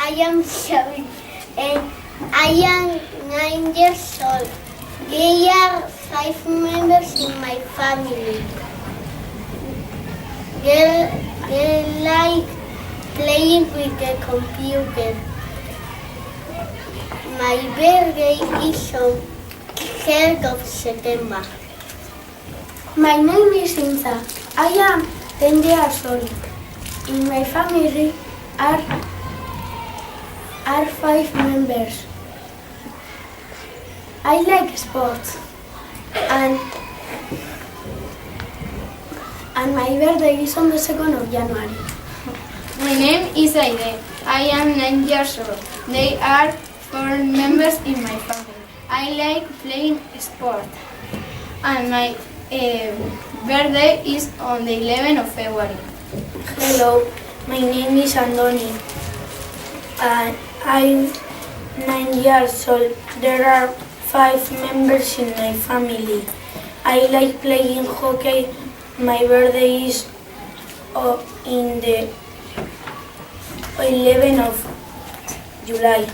I am Xavi and I am 9 years old. There are 5 members in my family. They like playing with the computer. My birthday is on 3rd of September. My name is Inza. I am 10 years old. In my family are 5 members. I like sports and my birthday is on the 2nd of January. My name is Aide. I am 9 years old. There are 4 members in my family. I like playing sport. And my birthday is on the 11th of February. Hello, my name is Andoni. I'm 9 years old. There are 5 members in my family. I like playing hockey. My birthday is in the 11th of July.